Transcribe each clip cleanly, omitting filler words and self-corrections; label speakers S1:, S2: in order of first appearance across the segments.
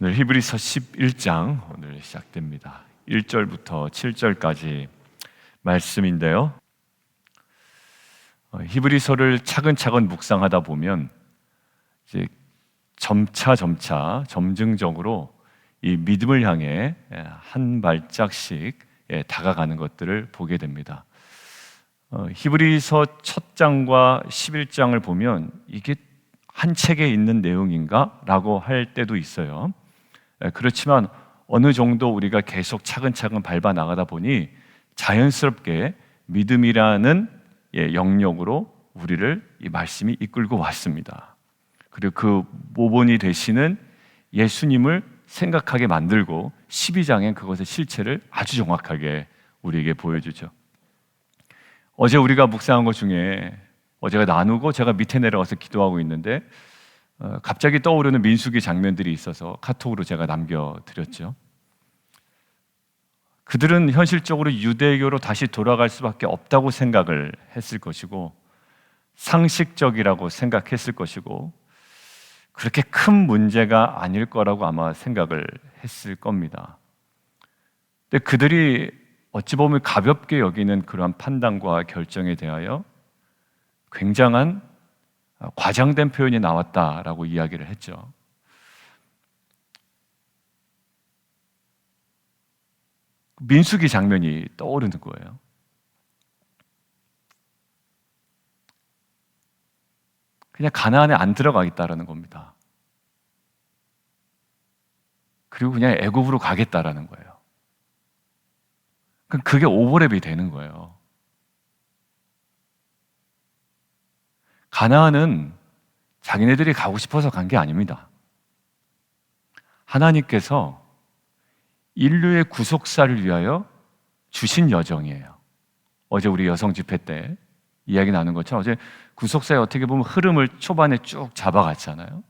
S1: 오늘 히브리서 11장 오늘 시작됩니다. 1절부터 7절까지 말씀인데요. 히브리서를 차근차근 묵상하다 보면 이제 점차 점증적으로 이 믿음을 향해 한 발짝씩 다가가는 것들을 보게 됩니다. 히브리서 첫 장과 11장을 보면 이게 한 책에 있는 내용인가? 라고 할 때도 있어요. 그렇지만 어느 정도 우리가 계속 차근차근 밟아 나가다 보니 자연스럽게 믿음이라는 영역으로 우리를 이 말씀이 이끌고 왔습니다. 그리고 그 모본이 되시는 예수님을 생각하게 만들고 12장엔 그것의 실체를 아주 정확하게 우리에게 보여주죠. 어제 우리가 묵상한 것 중에 어제가 나누고 제가 밑에 내려가서 기도하고 있는데 갑자기 떠오르는 민수기 장면들이 있어서 카톡으로 제가 남겨드렸죠. 그들은 현실적으로 유대교로 다시 돌아갈 수밖에 없다고 생각을 했을 것이고 상식적이라고 생각했을 것이고 그렇게 큰 문제가 아닐 거라고 아마 생각을 했을 겁니다. 근데 그들이 어찌 보면 가볍게 여기는 그러한 판단과 결정에 대하여 굉장한 과장된 표현이 나왔다라고 이야기를 했죠. 민수기 장면이 떠오르는 거예요. 그냥 가나안에 안 들어가겠다라는 겁니다. 그리고 그냥 애굽으로 가겠다라는 거예요. 그럼 그게 오버랩이 되는 거예요. 가나안은 자기네들이 가고 싶어서 간 게 아닙니다. 하나님께서 인류의 구속사를 위하여 주신 여정이에요. 어제 우리 여성 집회 때 이야기 나눈 것처럼 어제 구속사에 어떻게 보면 흐름을 초반에 쭉 잡아갔잖아요.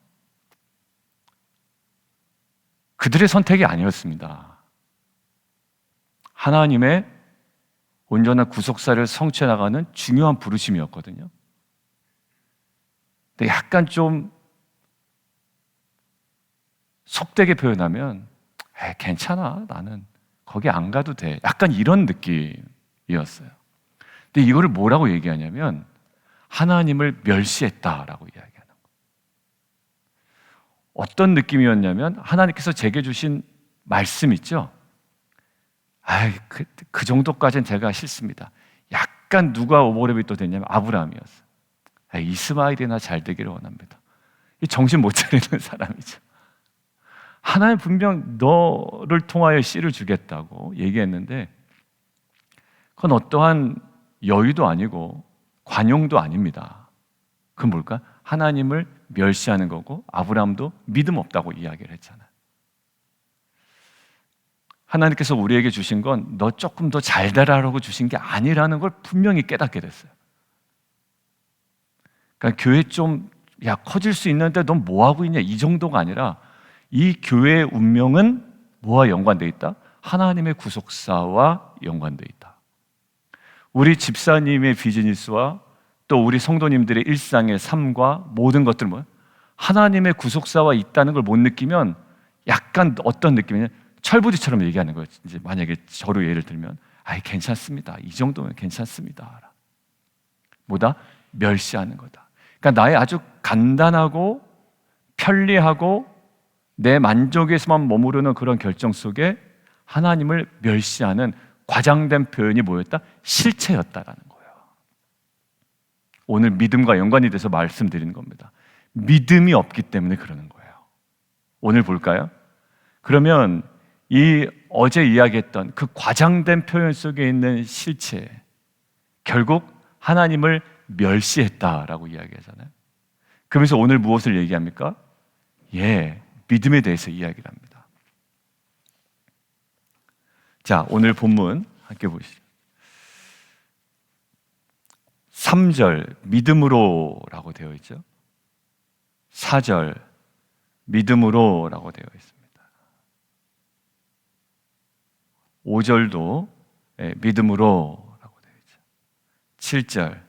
S1: 그들의 선택이 아니었습니다. 하나님의 온전한 구속사를 성취해 나가는 중요한 부르심이었거든요. 근데 약간 좀 속되게 표현하면 괜찮아, 나는 거기 안 가도 돼, 약간 이런 느낌이었어요. 근데 이거를 뭐라고 얘기하냐면 하나님을 멸시했다라고 이야기하는 거예요. 어떤 느낌이었냐면 하나님께서 제게 주신 말씀 있죠? 그 정도까지는 제가 싫습니다. 약간 누가 오버랩이 또 됐냐면 아브라함이었어요. 이스마엘이나 잘 되기를 원합니다. 정신 못 차리는 사람이죠. 하나님 분명 너를 통하여 씨를 주겠다고 얘기했는데 그건 어떠한 여유도 아니고 관용도 아닙니다. 그건 뭘까? 하나님을 멸시하는 거고 아브라함도 믿음 없다고 이야기를 했잖아요. 하나님께서 우리에게 주신 건 너 조금 더 잘 되라라고 주신 게 아니라는 걸 분명히 깨닫게 됐어요. 그러니까 교회 좀 커질 수 있는데 넌 뭐하고 있냐 이 정도가 아니라 이 교회의 운명은 뭐와 연관되어 있다? 하나님의 구속사와 연관되어 있다. 우리 집사님의 비즈니스와 또 우리 성도님들의 일상의 삶과 모든 것들은 뭐예요? 하나님의 구속사와 있다는 걸 못 느끼면 약간 어떤 느낌이냐? 철부지처럼 얘기하는 거예요. 이제 만약에 저로 예를 들면 괜찮습니다. 이 정도면 괜찮습니다. 뭐다? 멸시하는 거다. 그러니까 나의 아주 간단하고 편리하고 내 만족에서만 머무르는 그런 결정 속에 하나님을 멸시하는 과장된 표현이 뭐였다? 실체였다라는 거예요. 오늘 믿음과 연관이 돼서 말씀드리는 겁니다. 믿음이 없기 때문에 그러는 거예요. 오늘 볼까요? 그러면 이 어제 이야기했던 그 과장된 표현 속에 있는 실체, 결국 하나님을 멸시했다라고 이야기하잖아요. 그러면서 오늘 무엇을 얘기합니까? 믿음에 대해서 이야기를 합니다. 자, 오늘 본문 함께 보시죠. 3절 믿음으로 라고 되어 있죠. 4절 믿음으로 라고 되어 있습니다. 5절도 믿음으로 라고 되어 있죠. 7절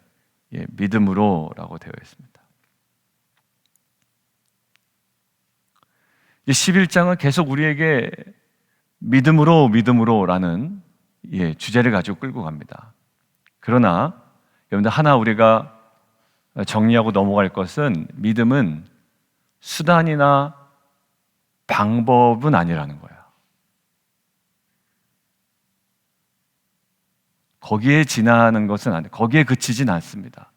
S1: 믿음으로 라고 되어 있습니다. 11장은 계속 우리에게 믿음으로라는 주제를 가지고 끌고 갑니다. 그러나 여러분들 하나 우리가 정리하고 넘어갈 것은 믿음은 수단이나 방법은 아니라는 거예요. 거기에 지나는 것은 아니에요. 거기에 그치진 않습니다.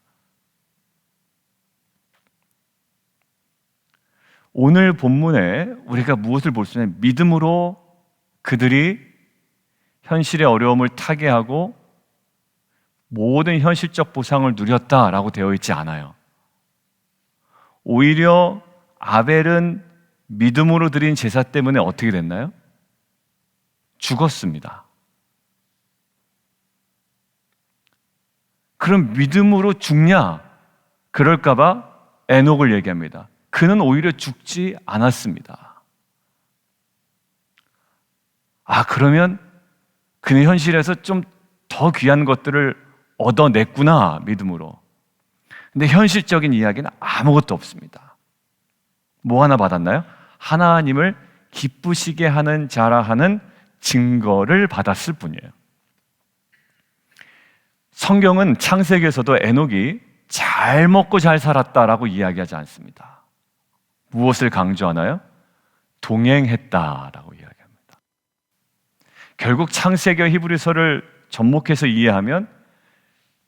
S1: 오늘 본문에 우리가 무엇을 볼 수 있냐면 믿음으로 그들이 현실의 어려움을 타개하고 모든 현실적 보상을 누렸다라고 되어 있지 않아요. 오히려 아벨은 믿음으로 드린 제사 때문에 어떻게 됐나요? 죽었습니다. 그럼 믿음으로 죽냐? 그럴까봐 에녹을 얘기합니다. 그는 오히려 죽지 않았습니다. 그러면 그는 현실에서 좀 더 귀한 것들을 얻어냈구나, 믿음으로. 근데 현실적인 이야기는 아무것도 없습니다. 뭐 하나 받았나요? 하나님을 기쁘시게 하는 자라 하는 증거를 받았을 뿐이에요. 성경은 창세기에서도 에녹이 잘 먹고 잘 살았다라고 이야기하지 않습니다. 무엇을 강조하나요? 동행했다라고 이야기합니다. 결국 창세기와 히브리서를 접목해서 이해하면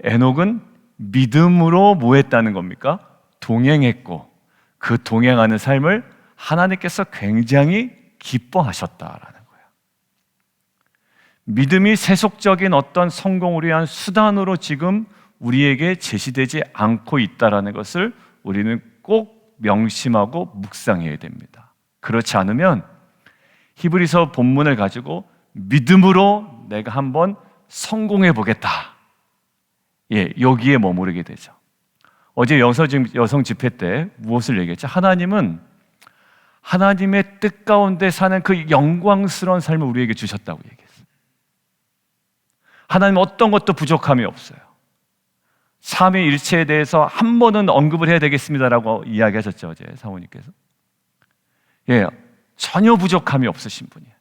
S1: 에녹은 믿음으로 뭐 했다는 겁니까? 동행했고 그 동행하는 삶을 하나님께서 굉장히 기뻐하셨다라는 거예요. 믿음이 세속적인 어떤 성공을 위한 수단으로 지금 우리에게 제시되지 않고 있다는 것을 우리는 꼭 명심하고 묵상해야 됩니다. 그렇지 않으면 히브리서 본문을 가지고 믿음으로 내가 한번 성공해 보겠다, 여기에 머무르게 되죠. 어제 여성 집회 때 무엇을 얘기했죠? 하나님은 하나님의 뜻 가운데 사는 그 영광스러운 삶을 우리에게 주셨다고 얘기했어요. 하나님 어떤 것도 부족함이 없어요. 삼위일체에 대해서 한 번은 언급을 해야 되겠습니다라고 이야기하셨죠, 어제 사모님께서. 전혀 부족함이 없으신 분이에요.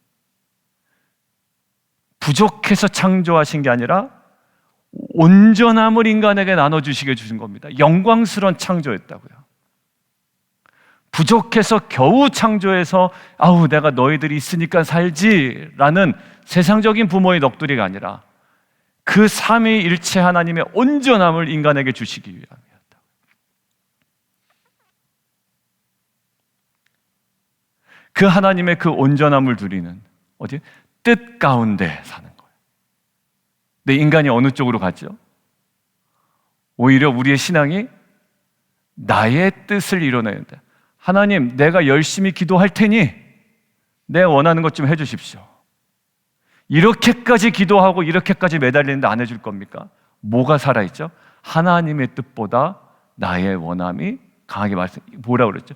S1: 부족해서 창조하신 게 아니라 온전함을 인간에게 나눠주시게 주신 겁니다. 영광스러운 창조였다고요. 부족해서 겨우 창조해서 내가 너희들이 있으니까 살지라는 세상적인 부모의 넋두리가 아니라 그 삼위일체 하나님의 온전함을 인간에게 주시기 위함이었다. 그 하나님의 그 온전함을 누리는 뜻 가운데 사는 거예요. 근데 인간이 어느 쪽으로 갔죠? 오히려 우리의 신앙이 나의 뜻을 이뤄내는데, 하나님 내가 열심히 기도할 테니 내가 원하는 것 좀 해주십시오. 이렇게까지 기도하고 이렇게까지 매달리는데 안 해줄 겁니까? 뭐가 살아있죠? 하나님의 뜻보다 나의 원함이 강하게 뭐라고 그랬죠?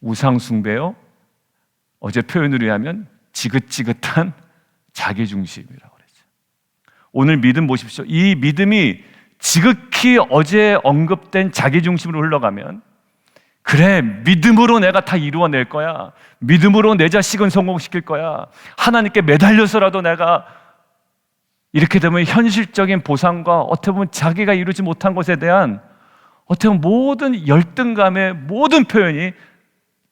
S1: 우상숭배요? 어제 표현으로 하면 지긋지긋한 자기중심이라고 그랬죠. 오늘 믿음 보십시오. 이 믿음이 지극히 어제 언급된 자기중심으로 흘러가면, 그래, 믿음으로 내가 다 이루어낼 거야, 믿음으로 내 자식은 성공시킬 거야, 하나님께 매달려서라도 내가 이렇게 되면 현실적인 보상과 어떻게 보면 자기가 이루지 못한 것에 대한 어떻게 보면 모든 열등감의 모든 표현이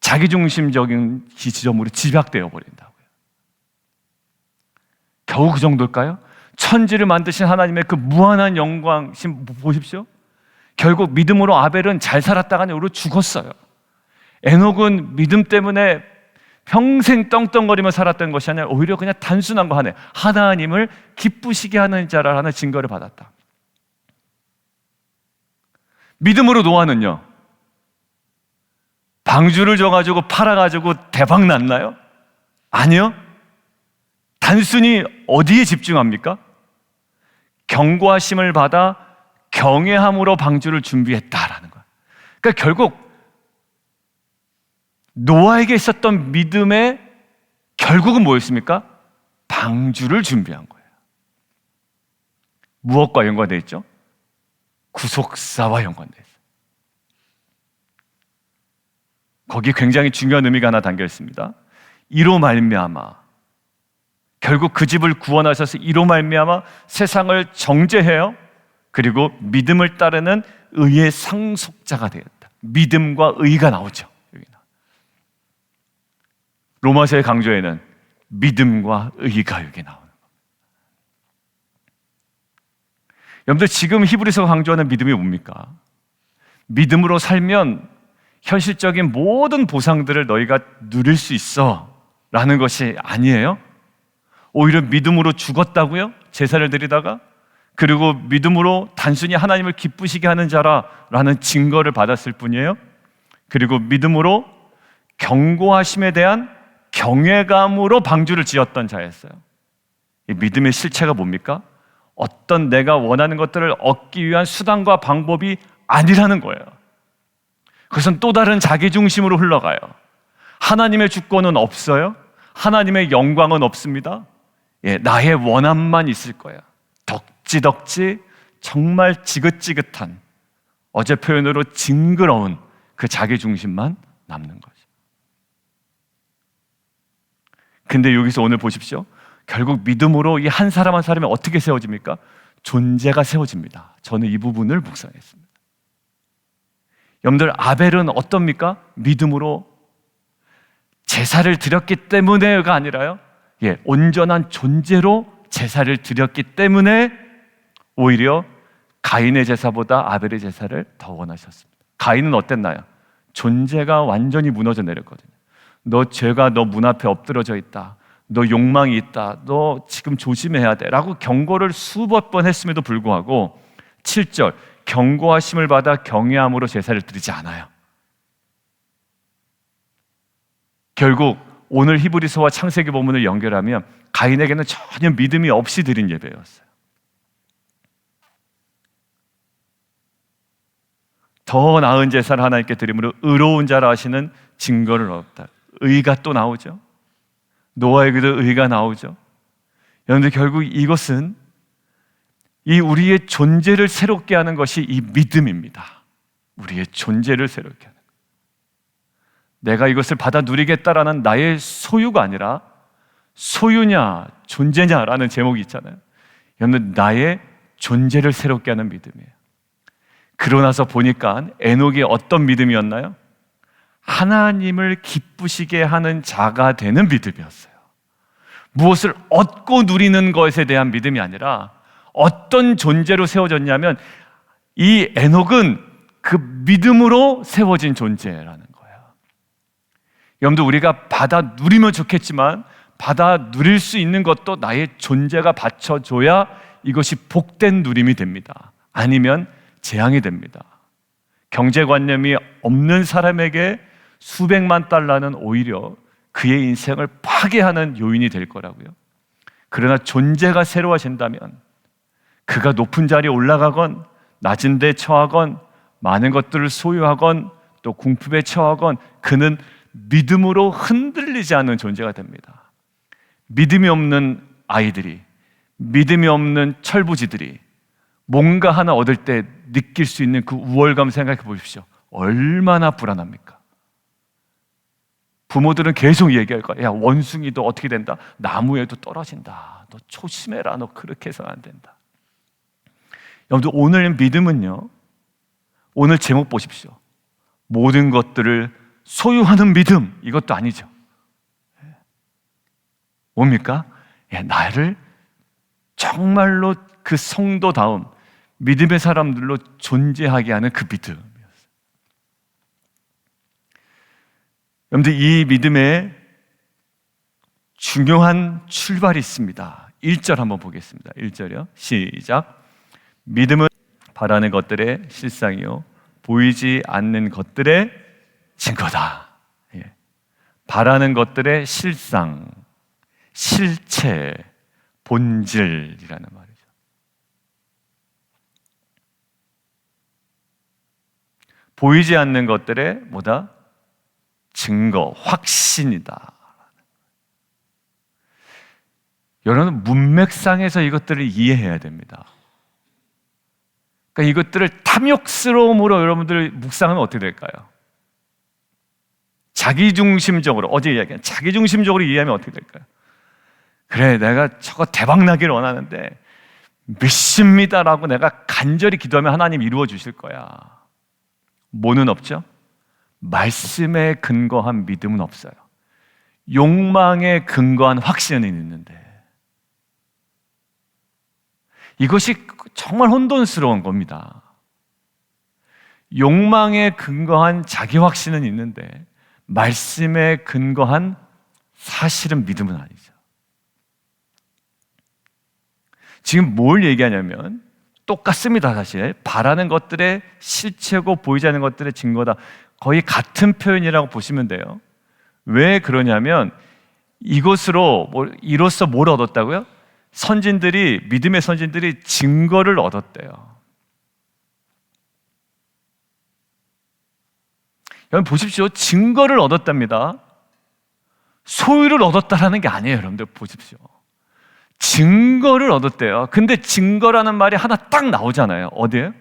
S1: 자기중심적인 지점으로 집약되어 버린다고요. 겨우 그 정도일까요? 천지를 만드신 하나님의 그 무한한 영광심 보십시오. 결국 믿음으로 아벨은 잘 살았다가 오히려 죽었어요. 에녹은 믿음 때문에 평생 떵떵거리며 살았던 것이 아니라 오히려 그냥 단순한 거 하네, 하나님을 기쁘시게 하는 자라는 증거를 받았다. 믿음으로 노아는요, 방주를 줘가지고 팔아가지고 대박 났나요? 아니요. 단순히 어디에 집중합니까? 경고하심을 받아 경외함으로 방주를 준비했다라는 거예요. 그러니까 결국 노아에게 있었던 믿음의 결국은 뭐였습니까? 방주를 준비한 거예요. 무엇과 연관되어 있죠? 구속사와 연관되어 있어요. 거기 굉장히 중요한 의미가 하나 담겨 있습니다. 이로 말미암아, 결국 그 집을 구원하셔서 이로 말미암아 세상을 정죄해요. 그리고 믿음을 따르는 의의 상속자가 되었다. 믿음과 의가 나오죠. 로마서의 강조에는 믿음과 의가 여기 나오는 겁니다. 여러분들, 지금 히브리서가 강조하는 믿음이 뭡니까? 믿음으로 살면 현실적인 모든 보상들을 너희가 누릴 수 있어 라는 것이 아니에요. 오히려 믿음으로 죽었다고요? 제사를 드리다가? 그리고 믿음으로 단순히 하나님을 기쁘시게 하는 자라라는 증거를 받았을 뿐이에요. 그리고 믿음으로 경고하심에 대한 경외감으로 방주를 지었던 자였어요. 이 믿음의 실체가 뭡니까? 어떤 내가 원하는 것들을 얻기 위한 수단과 방법이 아니라는 거예요. 그것은 또 다른 자기중심으로 흘러가요. 하나님의 주권은 없어요. 하나님의 영광은 없습니다. 나의 원함만 있을 거야. 덕지덕지 정말 지긋지긋한, 어제 표현으로 징그러운 그 자기중심만 남는 거죠. 근데 여기서 오늘 보십시오. 결국 믿음으로 이 한 사람 한 사람이 어떻게 세워집니까? 존재가 세워집니다. 저는 이 부분을 묵상했습니다. 여러분들, 아벨은 어떻습니까? 믿음으로 제사를 드렸기 때문에가 아니라요, 온전한 존재로 제사를 드렸기 때문에 오히려 가인의 제사보다 아벨의 제사를 더 원하셨습니다. 가인은 어땠나요? 존재가 완전히 무너져 내렸거든요. 너 죄가 너 문 앞에 엎드러져 있다. 너 욕망이 있다. 너 지금 조심해야 돼 라고 경고를 수백 번 했음에도 불구하고 7절, 경고하심을 받아 경외함으로 제사를 드리지 않아요. 결국 오늘 히브리서와 창세기 본문을 연결하면 가인에게는 전혀 믿음이 없이 드린 예배였어요. 더 나은 제사를 하나님께 드림으로 의로운 자라 하시는 증거를 얻었다. 의가 또 나오죠. 노아에게도 의가 나오죠. 여러분들, 결국 이것은 이 우리의 존재를 새롭게 하는 것이 이 믿음입니다. 우리의 존재를 새롭게 하는 것. 내가 이것을 받아 누리겠다라는 나의 소유가 아니라 소유냐 존재냐라는 제목이 있잖아요. 여러분, 나의 존재를 새롭게 하는 믿음이에요. 그러나서 보니까 에녹이 어떤 믿음이었나요? 하나님을 기쁘시게 하는 자가 되는 믿음이었어요. 무엇을 얻고 누리는 것에 대한 믿음이 아니라 어떤 존재로 세워졌냐면 이 에녹은 그 믿음으로 세워진 존재라는 거예요. 여러분들, 우리가 받아 누리면 좋겠지만 받아 누릴 수 있는 것도 나의 존재가 받쳐줘야 이것이 복된 누림이 됩니다. 아니면 재앙이 됩니다. 경제관념이 없는 사람에게 수백만 달러는 오히려 그의 인생을 파괴하는 요인이 될 거라고요. 그러나 존재가 새로워진다면 그가 높은 자리에 올라가건 낮은 데 처하건 많은 것들을 소유하건 또 궁핍에 처하건 그는 믿음으로 흔들리지 않는 존재가 됩니다. 믿음이 없는 아이들이, 믿음이 없는 철부지들이 뭔가 하나 얻을 때 느낄 수 있는 그 우월감 생각해 보십시오. 얼마나 불안합니까? 부모들은 계속 얘기할 거야. 야, 원숭이도 어떻게 된다? 나무에도 떨어진다. 너 조심해라. 너 그렇게 해서는 안 된다. 여러분들, 오늘 믿음은요, 오늘 제목 보십시오. 모든 것들을 소유하는 믿음, 이것도 아니죠. 뭡니까? 나를 정말로 그 성도다움, 믿음의 사람들로 존재하게 하는 그 믿음. 여러분들, 이 믿음에 중요한 출발이 있습니다. 1절 한번 보겠습니다. 1절이요. 시작. 믿음은 바라는 것들의 실상이요 보이지 않는 것들의 증거다. 바라는 것들의 실상, 실체, 본질이라는 말이죠. 보이지 않는 것들의 뭐다? 증거, 확신이다. 여러분, 문맥상에서 이것들을 이해해야 됩니다. 그러니까 이것들을 탐욕스러움으로 여러분들 묵상하면 어떻게 될까요? 자기중심적으로, 어제 이야기한 자기중심적으로 이해하면 어떻게 될까요? 그래, 내가 저거 대박 나기를 원하는데 믿습니다라고 내가 간절히 기도하면 하나님 이루어 주실 거야. 뭐는 없죠? 말씀에 근거한 믿음은 없어요. 욕망에 근거한 확신은 있는데, 이것이 정말 혼돈스러운 겁니다. 욕망에 근거한 자기 확신은 있는데 말씀에 근거한 사실은 믿음은 아니죠. 지금 뭘 얘기하냐면 똑같습니다. 사실 바라는 것들의 실체고 보이지 않는 것들의 증거다. 거의 같은 표현이라고 보시면 돼요. 왜 그러냐면 이로써 뭘 얻었다고요? 믿음의 선진들이 증거를 얻었대요. 여러분 보십시오. 증거를 얻었답니다. 소유를 얻었다라는 게 아니에요. 여러분들 보십시오. 증거를 얻었대요. 근데 증거라는 말이 하나 딱 나오잖아요. 어디에요?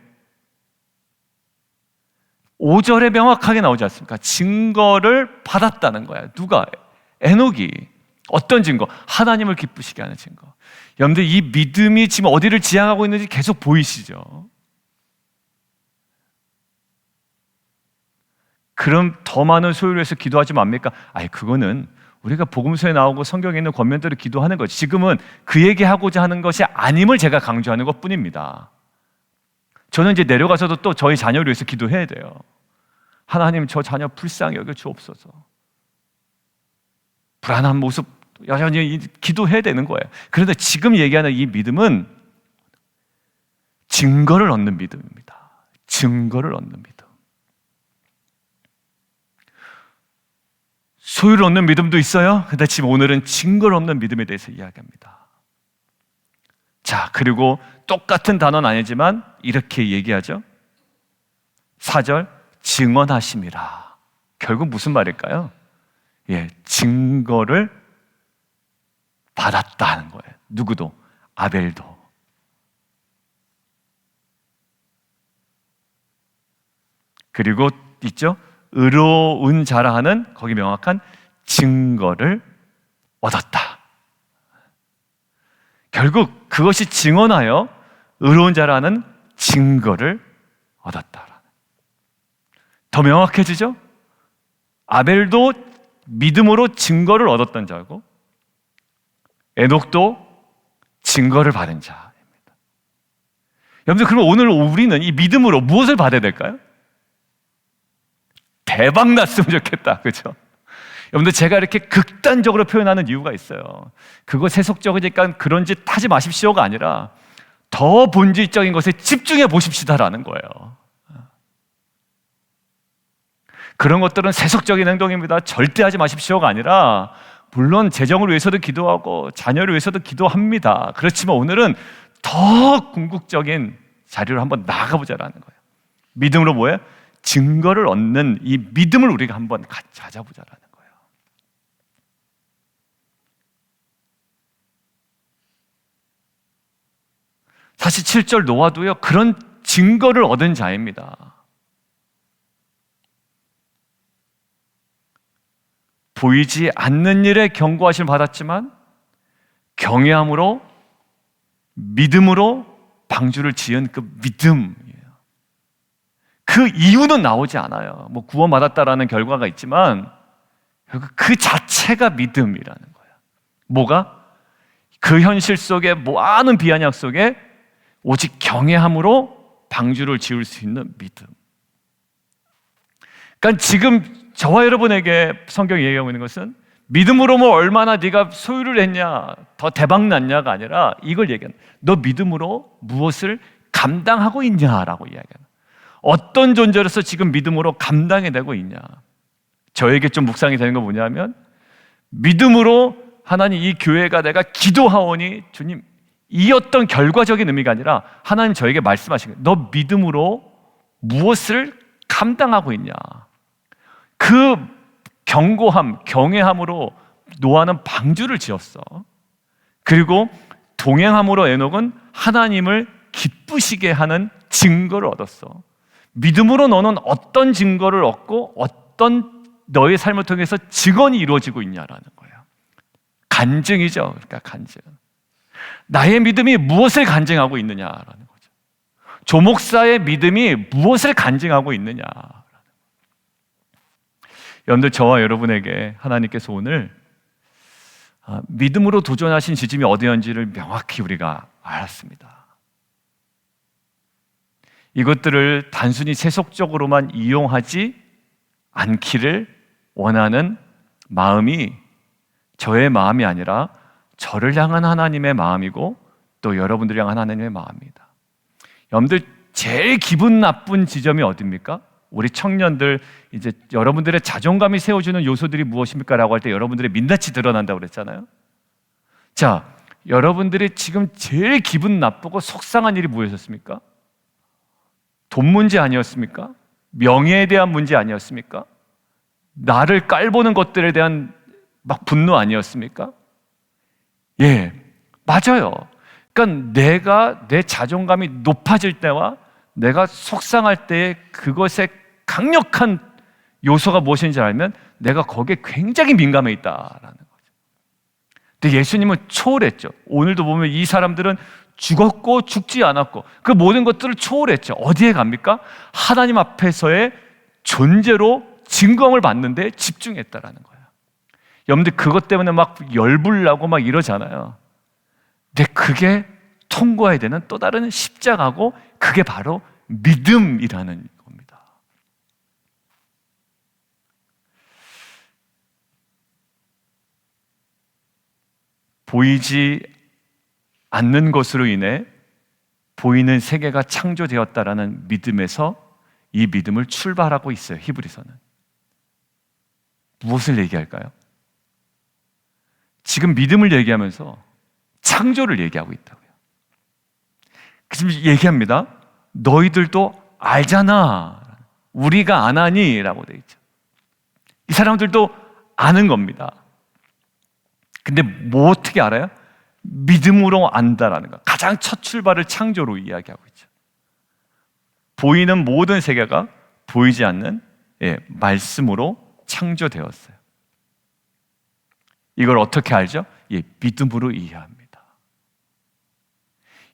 S1: 5절에 명확하게 나오지 않습니까? 증거를 받았다는 거야. 누가? 에녹이. 어떤 증거? 하나님을 기쁘시게 하는 증거. 여러분들 이 믿음이 지금 어디를 지향하고 있는지 계속 보이시죠? 그럼 더 많은 소유를 해서 기도하지 맙니까? 그거는 우리가 복음서에 나오고 성경에 있는 권면대로 기도하는 거지. 지금은 그 얘기하고자 하는 것이 아님을 제가 강조하는 것뿐입니다. 저는 이제 내려가서도 또 저희 자녀를 위해서 기도해야 돼요. 하나님, 저 자녀 불쌍히 여겨 주옵소서. 불안한 모습 여전히 기도해야 되는 거예요. 그런데 지금 얘기하는 이 믿음은 증거를 얻는 믿음입니다. 증거를 얻는 믿음. 소유를 얻는 믿음도 있어요. 근데 지금 오늘은 증거를 얻는 믿음에 대해서 이야기합니다. 자, 그리고 똑같은 단어는 아니지만 이렇게 얘기하죠. 4절, 증언하심이라. 결국 무슨 말일까요? 증거를 받았다는 거예요. 누구도? 아벨도. 그리고 있죠? 의로운 자라 하는 거기 명확한 증거를 얻었다. 결국 그것이 증언하여 의로운 자라는 증거를 얻었다. 더 명확해지죠? 아벨도 믿음으로 증거를 얻었던 자고 에녹도 증거를 받은 자입니다. 여러분들, 그럼 오늘 우리는 이 믿음으로 무엇을 받아야 될까요? 대박 났으면 좋겠다. 그렇죠? 여러분들, 제가 이렇게 극단적으로 표현하는 이유가 있어요. 그거 세속적이니까 그런 짓 하지 마십시오가 아니라 더 본질적인 것에 집중해 보십시다라는 거예요. 그런 것들은 세속적인 행동입니다. 절대 하지 마십시오가 아니라, 물론 재정을 위해서도 기도하고 자녀를 위해서도 기도합니다. 그렇지만 오늘은 더 궁극적인 자리로 한번 나가보자라는 거예요. 믿음으로 뭐예요? 증거를 얻는 이 믿음을 우리가 한번 같이 찾아보자라는 거예요. 사실 7절 노아도요, 그런 증거를 얻은 자입니다. 보이지 않는 일에 경고하심을 받았지만 경외함으로, 믿음으로 방주를 지은 그 믿음이에요. 그 이유는 나오지 않아요. 뭐 구원받았다라는 결과가 있지만 결국 그 자체가 믿음이라는 거예요. 뭐가? 그 현실 속에, 많은 비아냥 속에 오직 경외함으로 방주를 지을 수 있는 믿음. 그러니까 지금 저와 여러분에게 성경이 얘기하고 있는 것은 믿음으로 뭐 얼마나 네가 소유를 했냐, 더 대박 났냐가 아니라 이걸 얘기하는, 너 믿음으로 무엇을 감당하고 있냐라고 이야기하는, 어떤 존재로서 지금 믿음으로 감당해내고 있냐. 저에게 좀 묵상이 되는 건 뭐냐면, 믿음으로 하나님, 이 교회가 내가 기도하오니 주님, 이 어떤 결과적인 의미가 아니라 하나님 저에게 말씀하신 거예요. 너 믿음으로 무엇을 감당하고 있냐. 그 경고함, 경외함으로 노아는 방주를 지었어. 그리고 동행함으로 에녹은 하나님을 기쁘시게 하는 증거를 얻었어. 믿음으로 너는 어떤 증거를 얻고 어떤 너의 삶을 통해서 증언이 이루어지고 있냐라는 거예요. 간증이죠. 그러니까 간증. 나의 믿음이 무엇을 간증하고 있느냐라는 거죠. 조 목사의 믿음이 무엇을 간증하고 있느냐. 여러분들, 저와 여러분에게 하나님께서 오늘 믿음으로 도전하신 지점이 어디였는지를 명확히 우리가 알았습니다. 이것들을 단순히 세속적으로만 이용하지 않기를 원하는 마음이 저의 마음이 아니라 저를 향한 하나님의 마음이고 또 여러분들을 향한 하나님의 마음입니다. 여러분들, 제일 기분 나쁜 지점이 어디입니까? 우리 청년들, 이제 여러분들의 자존감이 세워주는 요소들이 무엇입니까? 라고 할 때 여러분들의 민낯이 드러난다고 그랬잖아요. 자, 여러분들이 지금 제일 기분 나쁘고 속상한 일이 무엇이었습니까? 돈 문제 아니었습니까? 명예에 대한 문제 아니었습니까? 나를 깔보는 것들에 대한 막 분노 아니었습니까? 예, 맞아요. 그러니까 내가 내 자존감이 높아질 때와 내가 속상할 때 그것의 강력한 요소가 무엇인지 알면 내가 거기에 굉장히 민감해 있다라는 거죠. 근데 예수님은 초월했죠. 오늘도 보면 이 사람들은 죽었고 죽지 않았고 그 모든 것들을 초월했죠. 어디에 갑니까? 하나님 앞에서의 존재로 증거를 받는데 집중했다라는 거예요. 여러분들, 그것 때문에 막 열불나고 막 이러잖아요. 근데 그게 통과해야 되는 또 다른 십자가고 그게 바로 믿음이라는 겁니다. 보이지 않는 것으로 인해 보이는 세계가 창조되었다라는 믿음에서 이 믿음을 출발하고 있어요. 히브리서는 무엇을 얘기할까요? 지금 믿음을 얘기하면서 창조를 얘기하고 있다고요. 지금 얘기합니다. 너희들도 알잖아. 우리가 안 하니? 라고 되어 있죠. 이 사람들도 아는 겁니다. 근데 뭐 어떻게 알아요? 믿음으로 안다라는 거. 가장 첫 출발을 창조로 이야기하고 있죠. 보이는 모든 세계가 보이지 않는 말씀으로 창조되었어요. 이걸 어떻게 알죠? 믿음으로 이해합니다.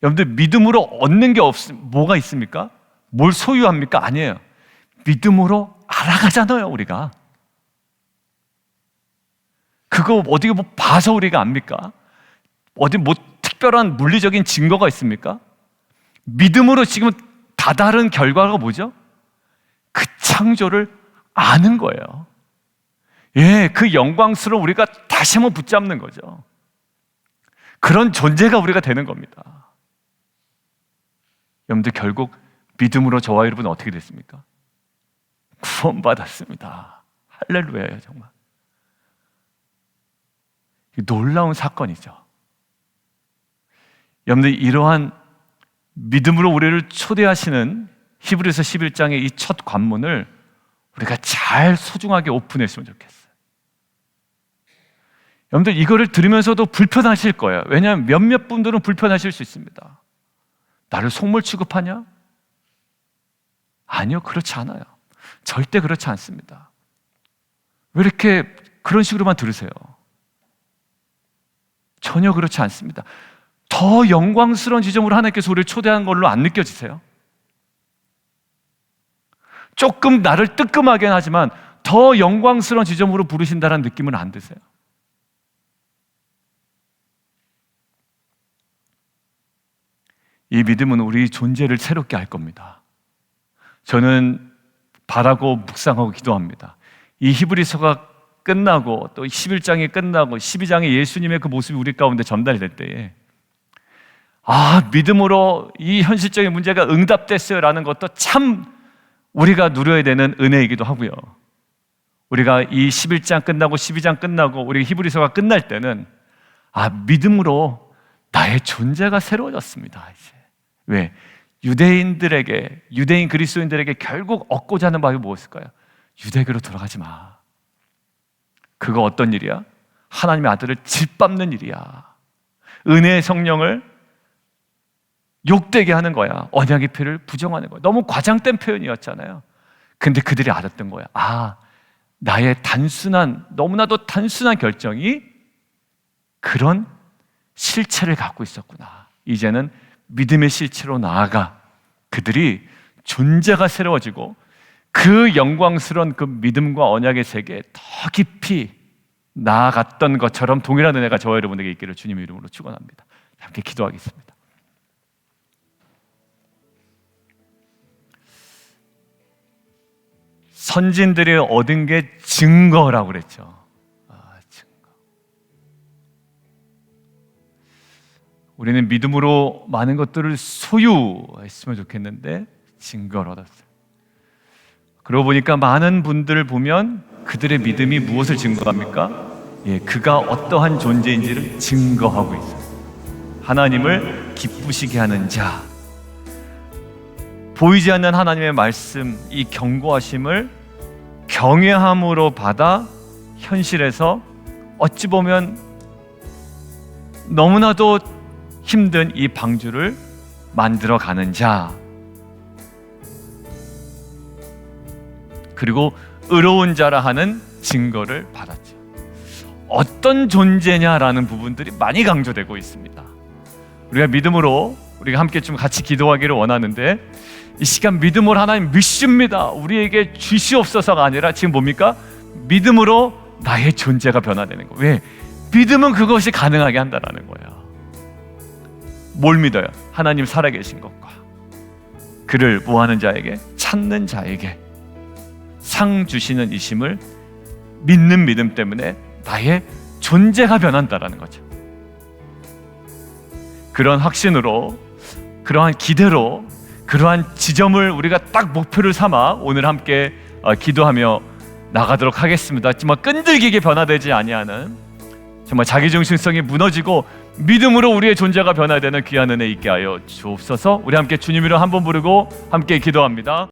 S1: 여러분들, 믿음으로 얻는 게 뭐가 있습니까? 뭘 소유합니까? 아니에요. 믿음으로 알아가잖아요, 우리가. 그거 어디 뭐 봐서 우리가 압니까? 어디 뭐 특별한 물리적인 증거가 있습니까? 믿음으로 지금 다다른 결과가 뭐죠? 그 창조를 아는 거예요. 그 영광스러운 우리가 다시 한번 붙잡는 거죠. 그런 존재가 우리가 되는 겁니다. 여러분들, 결국 믿음으로 저와 여러분은 어떻게 됐습니까? 구원받았습니다. 할렐루야예요, 정말. 놀라운 사건이죠. 여러분들, 이러한 믿음으로 우리를 초대하시는 히브리서 11장의 이 첫 관문을 우리가 잘 소중하게 오픈했으면 좋겠어요. 여러분들, 이거를 들으면서도 불편하실 거예요. 왜냐하면 몇몇 분들은 불편하실 수 있습니다. 나를 속물 취급하냐? 아니요, 그렇지 않아요. 절대 그렇지 않습니다. 왜 이렇게 그런 식으로만 들으세요? 전혀 그렇지 않습니다. 더 영광스러운 지점으로 하나님께서 우리를 초대한 걸로 안 느껴지세요? 조금 나를 뜨끔하게 하지만 더 영광스러운 지점으로 부르신다는 느낌은 안 드세요? 이 믿음은 우리 존재를 새롭게 할 겁니다. 저는 바라고 묵상하고 기도합니다. 이 히브리서가 끝나고 또 11장이 끝나고 12장에 예수님의 그 모습이 우리 가운데 전달될 때에 믿음으로 이 현실적인 문제가 응답됐어요 라는 것도 참 우리가 누려야 되는 은혜이기도 하고요. 우리가 이 11장 끝나고 12장 끝나고 우리 히브리서가 끝날 때는 믿음으로 나의 존재가 새로워졌습니다. 이제. 왜? 유대인 그리스도인들에게 결국 얻고자 하는 바가 무엇일까요? 유대교로 돌아가지 마. 그거 어떤 일이야? 하나님의 아들을 짓밟는 일이야. 은혜의 성령을 욕되게 하는 거야. 언약의 피를 부정하는 거야. 너무 과장된 표현이었잖아요. 근데 그들이 알았던 거야. 나의 너무나도 단순한 결정이 그런 실체를 갖고 있었구나. 이제는 믿음의 실체로 나아가 그들이 존재가 새로워지고 그 영광스러운 그 믿음과 언약의 세계에 더 깊이 나아갔던 것처럼 동일한 은혜가 저와 여러분에게 있기를 주님의 이름으로 축원합니다. 함께 기도하겠습니다. 선진들이 얻은 게 증거라고 그랬죠. 증거. 우리는 믿음으로 많은 것들을 소유했으면 좋겠는데 증거를 얻었어요. 그러고 보니까 많은 분들을 보면 그들의 믿음이 무엇을 증거합니까? 그가 어떠한 존재인지를 증거하고 있어요. 하나님을 기쁘시게 하는 자, 보이지 않는 하나님의 말씀, 이 경고하심을 경외함으로 받아 현실에서 어찌 보면 너무나도 힘든 이 방주를 만들어가는 자, 그리고 의로운 자라 하는 증거를 받았죠. 어떤 존재냐라는 부분들이 많이 강조되고 있습니다. 우리가 믿음으로 우리가 함께 좀 같이 기도하기를 원하는데, 이 시간 믿음으로 하나님 믿습니다, 우리에게 주시옵소서가 아니라 지금 뭡니까? 믿음으로 나의 존재가 변화되는 거예요. 왜? 믿음은 그것이 가능하게 한다라는 거예요. 뭘 믿어요? 하나님 살아계신 것과 그를 뭐하는 자에게? 찾는 자에게 상 주시는 이심을 믿는 믿음 때문에 나의 존재가 변한다라는 거죠. 그런 확신으로, 그러한 기대로, 그러한 지점을 우리가 딱 목표를 삼아 오늘 함께 기도하며 나가도록 하겠습니다. 정말 끈질기게 변화되지 아니하는, 정말 자기중심성이 무너지고 믿음으로 우리의 존재가 변화되는 귀한 은혜 있게 하여 주옵소서. 우리 함께 주님 이름 한번 부르고 함께 기도합니다.